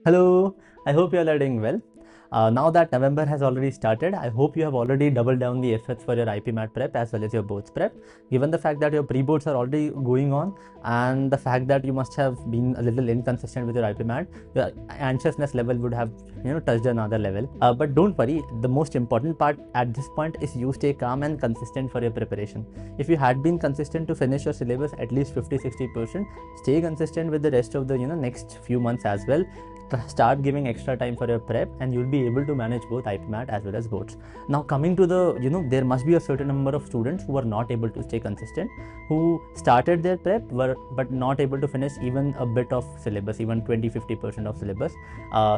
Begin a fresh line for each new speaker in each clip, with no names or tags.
Hello, I hope you all are doing well. Now that November has already started, I hope you have already doubled down the efforts for your IPMAT prep as well as your boards prep. Given the fact that your pre-boards are already going on and the fact that you must have been a little inconsistent with your IPMAT, your anxiousness level would have touched another level. But don't worry, the most important part at this point is you stay calm and consistent for your preparation. If you had been consistent to finish your syllabus at least 50-60%, stay consistent with the rest of the next few months as well. Start giving extra time for your prep and you'll be able to manage both IPMAT as well as boards. Now coming to the, there must be a certain number of students who are not able to stay consistent, who started their prep but not able to finish even a bit of syllabus, even 20-50% of syllabus.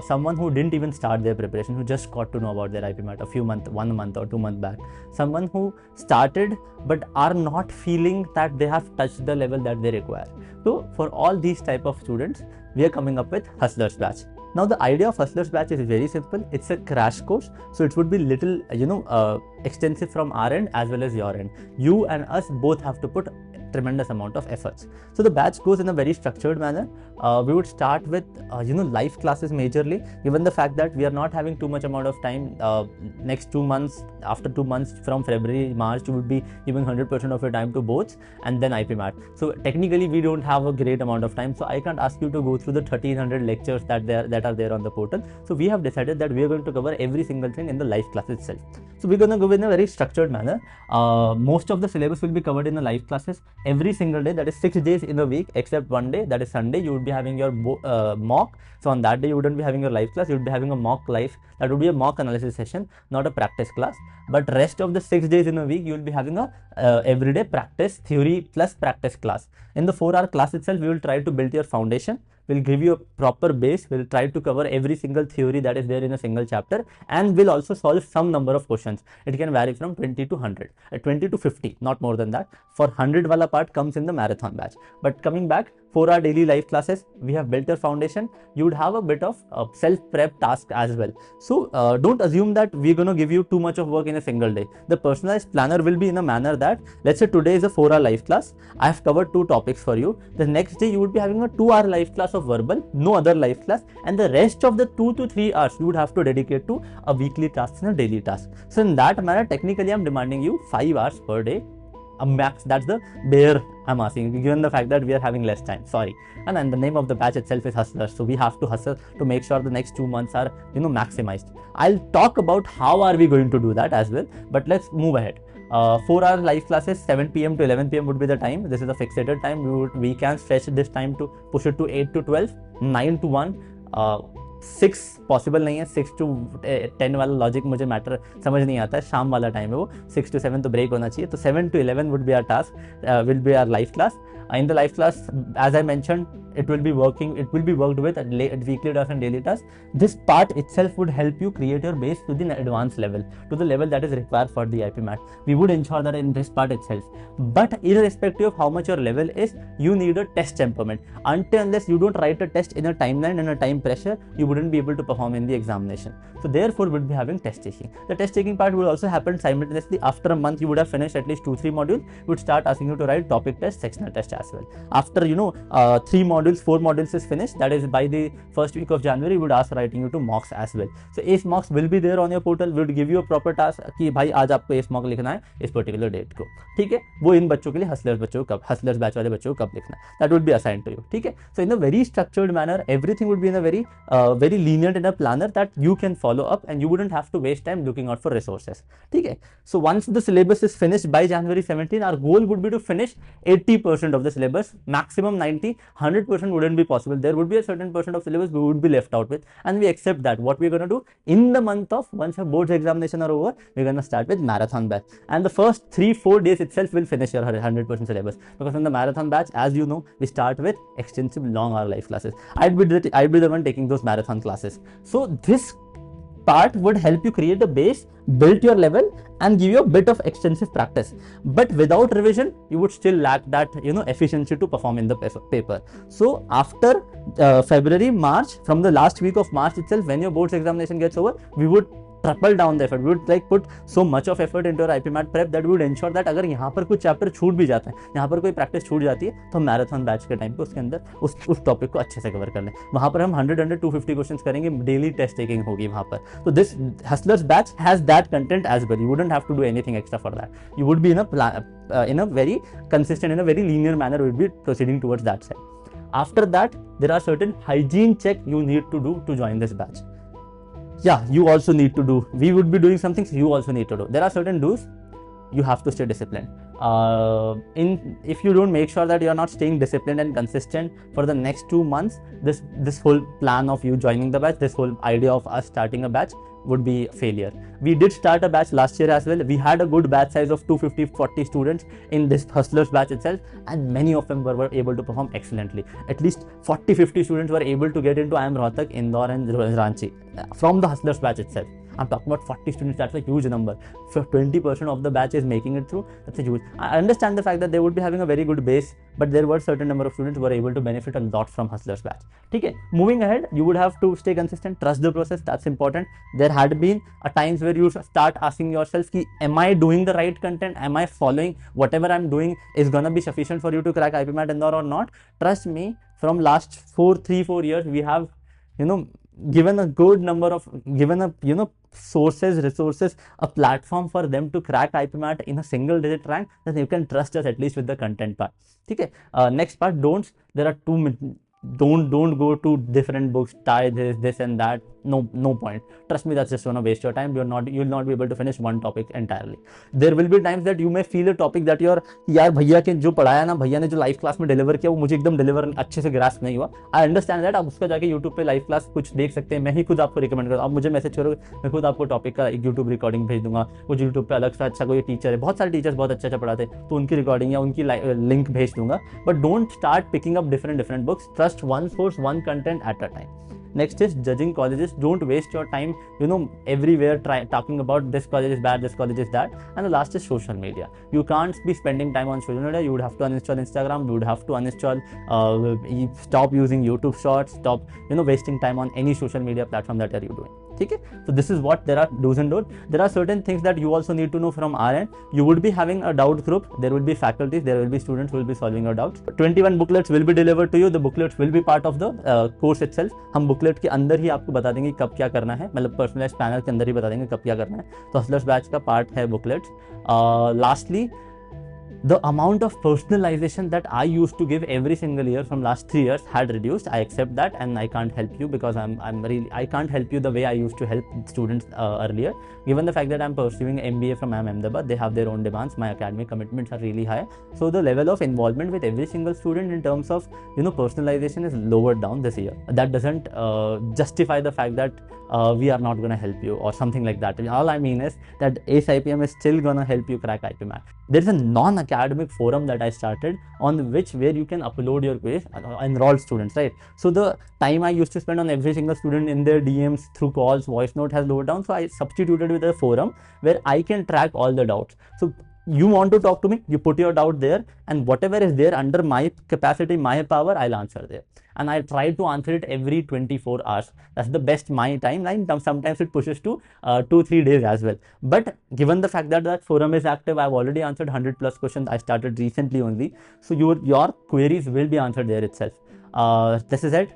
Someone who didn't even start their preparation, who just got to know about their IPMAT a few months, 1 month or 2 months back. Someone who started but are not feeling that they have touched the level that they require. So for all these type of students, we are coming up with Hustlers Batch. Now the idea of Hustlers Batch is very simple. It's a crash course, so it would be little extensive from our end as well as your end. You and us both have to put tremendous amount of efforts. So the batch goes in a very structured manner. We would start with live classes majorly, given the fact that we are not having too much amount of time. Next 2 months, after 2 months from February, March, you would be giving 100% of your time to boards and then IPMAT. So technically we don't have a great amount of time, so I can't ask you to go through the 1300 lectures that are there on the portal. So we have decided that we are going to cover every single thing in the live class itself. So we're going to go in a very structured manner. Most of the syllabus will be covered in the live classes every single day, that is 6 days in a week, except one day, that is Sunday. You would be having your mock. So on that day you wouldn't be having your live class, you would be having a mock live. That would be a mock analysis session, not a practice class. But rest of the 6 days in a week you will be having a everyday practice, theory plus practice class. In the 4-hour class itself, we will try to build your foundation. We'll give you a proper base. We'll try to cover every single theory that is there in a single chapter, and we'll also solve some number of questions. It can vary from 20 to 100, 20 to 50, not more than that. For 100 wala part comes in the marathon batch. But coming back, 4-hour daily live classes, we have built your foundation. You would have a bit of self-prep task as well. So don't assume that we're going to give you too much of work in a single day. The personalized planner will be in a manner that, let's say today is a 4-hour live class. I have covered 2 topics for you. The next day you would be having a 2-hour live class of verbal, no other live class, and the rest of the 2 to 3 hours you would have to dedicate to a weekly task and a daily task. So in that manner, technically I'm demanding you 5 hours per day. A max, that's the bare I'm asking, given the fact that we are having less time. Sorry. And then the name of the batch itself is Hustlers, so we have to hustle to make sure the next 2 months are maximized. I'll talk about how are we going to do that as well, but let's move ahead. 4-hour live classes, 7 PM to 11 PM would be the time. This is a fixated time. We can stretch this time to push it to 8 to 12, 9 to 1, 6 possible नहीं है. 6 to 10 वाला logic मुझे matter समझ नहीं आता है. शाम वाला टाइम है वो. 6 to 7 तो ब्रेक होना चाहिए. तो 7 to 11 would be our task, will be our live class. In the live class, as I mentioned, it will be worked with at weekly tasks and daily tasks. This part itself would help you create your base to the advanced level, to the level that is required for the IPMAT. We would ensure that in this part itself. But irrespective of how much your level is, you need a test temperament. Unless you don't write a test in a timeline and a time pressure, you wouldn't be able to perform in the examination. So therefore, we'll be having test taking. The test taking part will also happen simultaneously. After a month, you would have finished at least 2-3 modules. We would start asking you to write topic test, sectional test as well. After 4 modules is finished, that is by the first week of January, we would ask writing you to mocks as well. So ACE mocks will be there on your portal. We would give you a proper task कि भाई आज आपको ACE mock लिखना है इस particular date को. ठीक है, वो इन बच्चों के लिए hustlers batch वाले बच्चों को कब लिखना है, that would be assigned to you. ठीक है, so in a very structured manner, everything would be in a very very lenient in a planner that you can follow up, and you wouldn't have to waste time looking out for resources. ठीक है, so once the syllabus is finished by January 17, our goal would be to finish 80% of the syllabus. Maximum 90, 100% wouldn't be possible. There would be a certain percent of syllabus we would be left out with, and we accept that. What we're going to do in the month of, once your boards examination are over, we're going to start with marathon batch, and the first 3-4 days itself will finish your 100% syllabus, because in the marathon batch, as you know, we start with extensive long hour life classes. I'd be the one taking those marathon classes. So this part would help you create a base, build your level, and give you a bit of extensive practice. But without revision, you would still lack that efficiency to perform in the paper. So after February, March, from the last week of March itself, when your boards examination gets over, we would triple down the effort. We would like put so much of effort into our IPMAT prep that we would ensure that अगर यहाँ पर कुछ chapter छूट भी जाते हैं, यहाँ पर कोई प्रैक्टिस छूट जाती है, तो हम मैराथन बैच के टाइम पे उसके अंदर उस टॉपिक को अच्छे से कवर कर लें. वहाँ पर हम 100 250 क्वेश्चंस करेंगे, डेली टेस्ट टेकिंग होगी वहाँ पर. तो this hustlers batch has that content as well. You wouldn't have to do anything extra for that. You would be in a very consistent, in a very linear manner, we would be proceeding towards that side. After that, there are certain hygiene check you need to do to join this batch. Yeah, you also need to do. We would be doing some things you also need to do. There are certain do's. You have to stay disciplined. If you don't make sure that you are not staying disciplined and consistent for the next 2 months, this whole plan of you joining the batch, this whole idea of us starting a batch would be a failure. We did start a batch last year as well. We had a good batch size of 250-40 students in this hustlers batch itself, and many of them were able to perform excellently. At least 40-50 students were able to get into IIM Rohtak, Indore and Ranchi from the hustlers batch itself. I'm talking about 40 students. That's a huge number. So 20% of the batch is making it through. That's a huge. I understand the fact that they would be having a very good base, but there were certain number of students who were able to benefit a lot from hustlers batch. Okay, moving ahead, you would have to stay consistent, trust the process. That's important. There had been a times where you start asking yourself, am I doing the right content? Am I following whatever I'm doing is gonna be sufficient for you to crack IPMAT Indore or not? Trust me, from last 3-4 years, we have, given a good number of, sources, resources, a platform for them to crack IPMAT in a single digit rank, then you can trust us at least with the content part. Okay. Next part, don'ts. There are don't go to different books, tie this and that. No point. Trust me, that's just gonna waste your time. You'll not be able to finish one topic entirely. There will be times that you may feel a topic that यार भैया के जो पढ़ाया ना, भैया ने जो live class में डिलीवर किया, वो मुझे एकदम डिलीवर अच्छे से ग्रास्प नहीं हुआ. I understand that. आप उसका जाके यूट्यूब पे लाइव क्लास कुछ देख सकते हैं. मैं ही खुद आपको रिकमेंड करूँ. आप मुझे मैसेज करोगे, मैं खुद आपको टॉपिक का एक यूट्यूब रिकॉर्डिंग भेज दूंगा. कुछ यूट्यूब पे अलग सा अच्छा कोई टीचर है, बहुत सारे टीचर्स बहुत अच्छा पढ़ाते हैं, तो उनकी रिकॉर्डिंग या उनकी लिंक भेज दूंगा. But don't start picking up different books. Trust one source, one content at a time. Next is judging colleges. Don't waste your time, everywhere talking about this college is bad, this college is that. And the last is social media. You can't be spending time on social media. You would have to uninstall Instagram. You would have to uninstall, stop using YouTube Shorts. Stop, wasting time on any social media platform that are you doing. Okay? So this is what there are do's and don'ts. There are certain things that you also need to know from our end. You would be having a doubt group. There will be faculties. There will be students who will be solving your doubts. 21 booklets will be delivered to you. The booklets will be part of the course itself. हम booklet के अंदर ही आपको बता देंगे कब क्या करना है, मतलब पर्सनलाइज्ड पैनल के अंदर ही बता देंगे कब क्या करना है. तो हसलर्स बैच का पार्ट है booklets. Lastly, the amount of personalization that I used to give every single year from last 3 years had reduced. I accept that, and I can't help you because I can't help you the way I used to help students earlier. Given the fact that I'm pursuing MBA from IIM Ahmedabad, they have their own demands. My academic commitments are really high, so the level of involvement with every single student in terms of personalization is lowered down this year. That doesn't justify the fact that we are not going to help you or something like that. All I mean is that AceIPM is still going to help you crack IPMAT. There is a non-academic forum that I started on where you can upload your quiz, enrolled students, right? So the time I used to spend on every single student in their DMs through calls, voice note has lowered down. So I substituted with a forum where I can track all the doubts. So you want to talk to me, you put your doubt there, and whatever is there under my capacity, my power, I'll answer there. And I try to answer it every 24 hours. That's the best my timeline. Sometimes it pushes to 2-3 days as well. But given the fact that that forum is active, I've already answered 100 plus questions. I started recently only. So your queries will be answered there itself. This is it.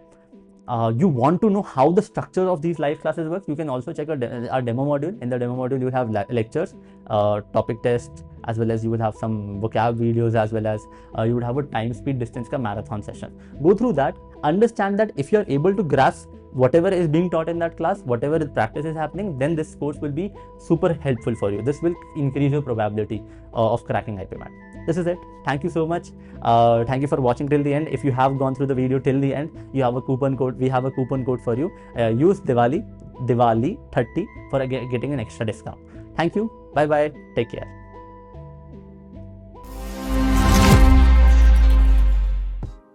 You want to know how the structure of these live classes works, you can also check our demo module. In the demo module, you will have lectures, topic tests, as well as you will have some vocab videos, as well as you would have a time, speed, distance ka marathon session. Go through that, understand that if you are able to grasp whatever is being taught in that class, whatever practice is happening, then this course will be super helpful for you. This will increase your probability of cracking IPMAT. This is it. Thank you so much. Thank you for watching till the end. If you have gone through the video till the end, you have a coupon code. We have a coupon code for you. Use Diwali30 for getting an extra discount. Thank you. Bye bye. Take care.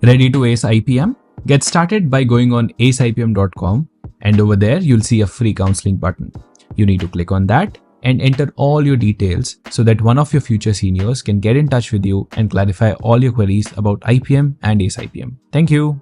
Ready to ace IPM? Get started by going on AceIPM.com, and over there you'll see a free counseling button. You need to click on that and enter all your details so that one of your future seniors can get in touch with you and clarify all your queries about IPM and AceIPM. Thank you.